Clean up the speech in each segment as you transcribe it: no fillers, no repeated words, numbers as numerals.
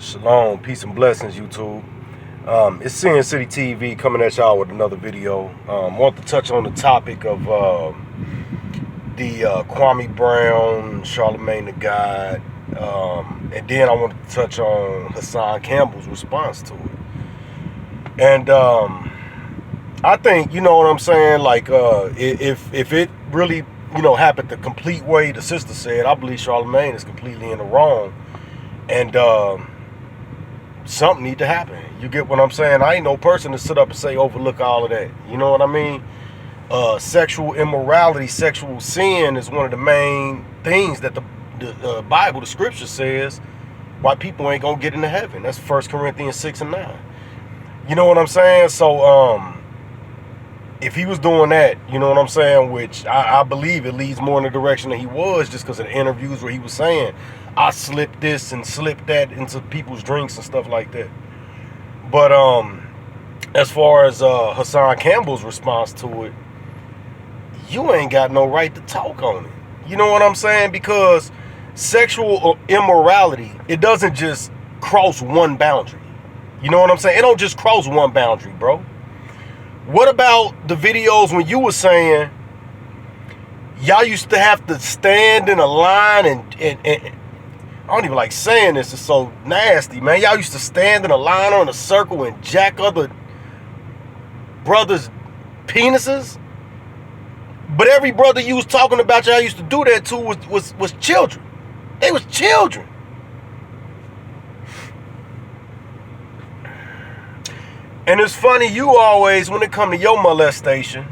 Shalom, peace and blessings, YouTube. It's Sin City TV coming at y'all with another video. Want to touch on the topic of the Kwame Brown, Charlemagne the God, and then I want to touch on Hassan Campbell's response to it. And I think, you know what I'm saying, like if it really, happened the complete way the sister said, I believe Charlemagne is completely in the wrong. And something need to happen. You get what I'm saying? I ain't no person to sit up and say overlook all of that. You know what I mean? Sexual immorality, sexual sin is one of the main things that the Bible, the scripture says, why people ain't gonna get into heaven. That's 1 Corinthians 6 and 9. You know what I'm saying? So if he was doing that, you know what I'm saying, which I believe it leads more in the direction that he was, just because of the interviews where he was saying, I slipped this and slipped that into people's drinks and stuff like that. But as far as Hassan Campbell's response to it, you ain't got no right to talk on it. You know what I'm saying? Because sexual immorality, it doesn't just cross one boundary. You know what I'm saying? It don't just cross one boundary, bro. What about the videos when you were saying y'all used to have to stand in a line and I don't even like saying this, it's so nasty, man. Y'all used to stand in a line or in a circle and jack other brothers' penises? But every brother you was talking about y'all used to do that to was children. They was children. And it's funny, you always, when it come to your molestation,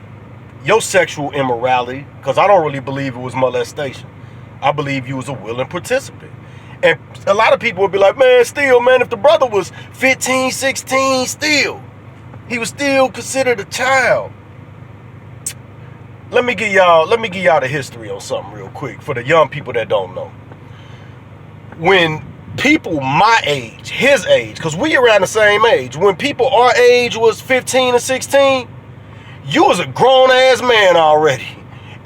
your sexual immorality, because I don't really believe it was molestation. I believe you was a willing participant. And a lot of people would be like, man, still, man, if the brother was 15, 16, still, he was still considered a child. Let me give y'all the history on something real quick for the young people that don't know. When people my age, his age, because we around the same age, when people our age was 15 and 16, you was a grown-ass man already,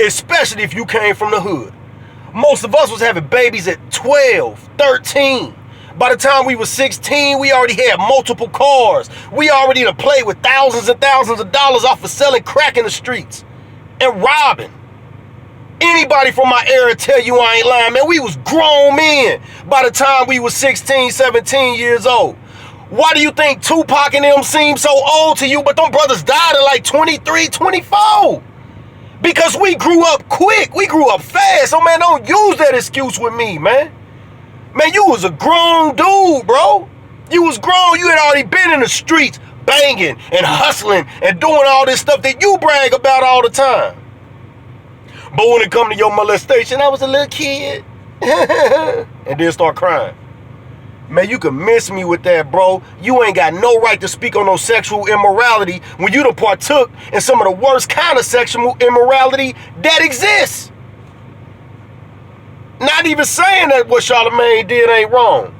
especially if you came from the hood. Most of us was having babies at 12, 13. By the time we was 16, we already had multiple cars. We already done played with thousands and thousands of dollars off of selling crack in the streets and robbing. Anybody from my era tell you I ain't lying, man. We was grown men by the time we was 16, 17 years old. Why do you think Tupac and them seem so old to you, but them brothers died at like 23, 24? Because we grew up quick. We grew up fast. So, man, don't use that excuse with me, man. Man, you was a grown dude, bro. You was grown. You had already been in the streets banging and hustling and doing all this stuff that you brag about all the time. But when it come to your molestation, I was a little kid. And then start crying. Man, you can miss me with that, bro. You ain't got no right to speak on no sexual immorality when you done partook in some of the worst kind of sexual immorality that exists. Not even saying that what Charlemagne did ain't wrong.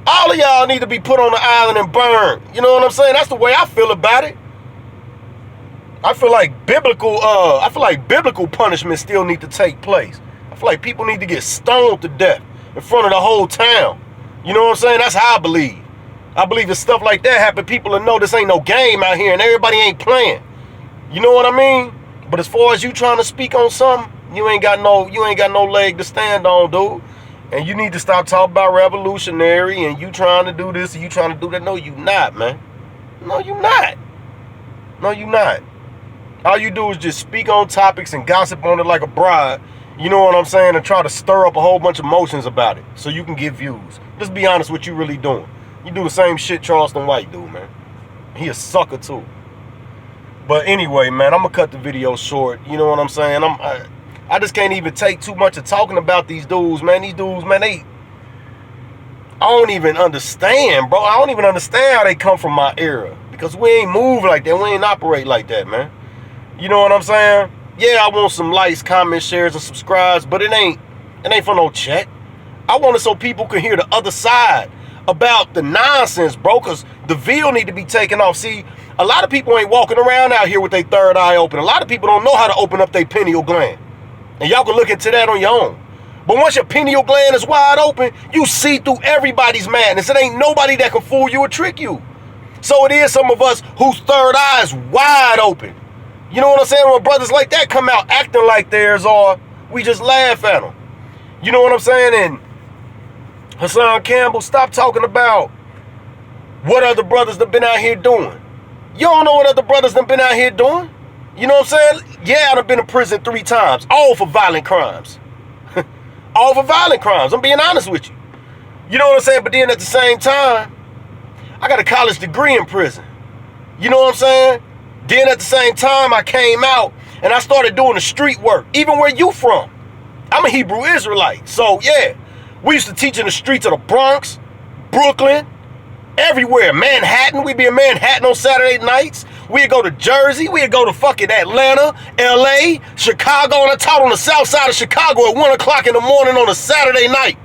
All of y'all need to be put on the island and burned. You know what I'm saying? That's the way I feel about it. I feel like biblical punishment still need to take place. I feel like people need to get stoned to death in front of the whole town. You know what I'm saying? That's how I believe. I believe if stuff like that happen, people will know this ain't no game out here and everybody ain't playing. You know what I mean? But as far as you trying to speak on something, you ain't got no leg to stand on, dude. And you need to stop talking about revolutionary and you trying to do this and you trying to do that. No, you not, man. No, you not. No, you not. All you do is just speak on topics and gossip on it like a bride. You know what I'm saying? And try to stir up a whole bunch of emotions about it so you can get views. Just be honest what you really doing. You do the same shit Charleston White do, man. He a sucker too. But anyway, man, I'm gonna cut the video short. You know what I'm saying? I just can't even take too much of talking about these dudes, man. These dudes, man, I don't even understand, bro. I don't even understand how they come from my era. Because we ain't move like that. We ain't operate like that, man. You know what I'm saying? Yeah, I want some likes, comments, shares, and subscribes, but it ain't for no check. I want it so people can hear the other side about the nonsense, bro, because the veil need to be taken off. See, a lot of people ain't walking around out here with their third eye open. A lot of people don't know how to open up their pineal gland. And y'all can look into that on your own. But once your pineal gland is wide open, you see through everybody's madness. It ain't nobody that can fool you or trick you. So it is some of us whose third eye is wide open. You know what I'm saying? When brothers like that come out acting like theirs are, we just laugh at them. You know what I'm saying? And Hassan Campbell, stop talking about what other brothers have been out here doing. You don't know what other brothers have been out here doing. You know what I'm saying? Yeah, I've been in prison 3 times, all for violent crimes. All for violent crimes. I'm being honest with you. You know what I'm saying? But then at the same time, I got a college degree in prison. You know what I'm saying? Then at the same time, I came out and I started doing the street work. Even where you from? I'm a Hebrew Israelite. So yeah, we used to teach in the streets of the Bronx, Brooklyn, everywhere. Manhattan. We'd be in Manhattan on Saturday nights. We'd go to Jersey. We'd go to fucking Atlanta, LA, Chicago. And I taught on the south side of Chicago at 1 o'clock in the morning on a Saturday night.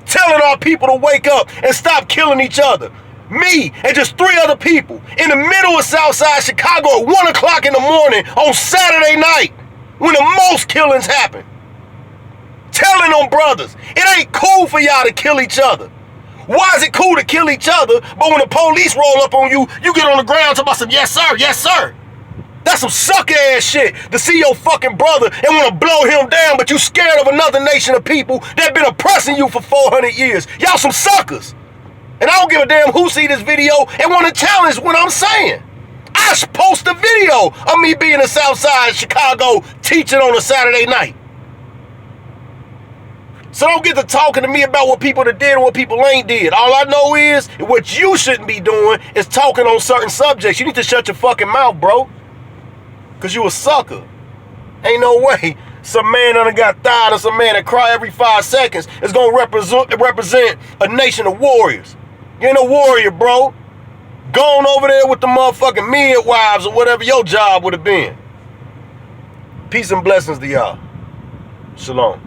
Telling our people to wake up and stop killing each other. Me and just 3 other people in the middle of Southside Chicago at 1 o'clock in the morning on Saturday night when the most killings happen. Telling them brothers, it ain't cool for y'all to kill each other. Why is it cool to kill each other, but when the police roll up on you, you get on the ground talking about some yes sir, yes sir. That's some sucker ass shit to see your fucking brother and want to blow him down, but you scared of another nation of people that been oppressing you for 400 years. Y'all some suckers. And I don't give a damn who see this video and want to challenge what I'm saying. I post a video of me being in Southside Chicago teaching on a Saturday night. So don't get to talking to me about what people that did and what people ain't did. All I know is what you shouldn't be doing is talking on certain subjects. You need to shut your fucking mouth, bro. Because you a sucker. Ain't no way some man that got tired of some man that cry every 5 seconds is going to represent a nation of warriors. You ain't a warrior, bro. Go on over there with the motherfucking midwives or whatever your job would have been. Peace and blessings to y'all. Shalom.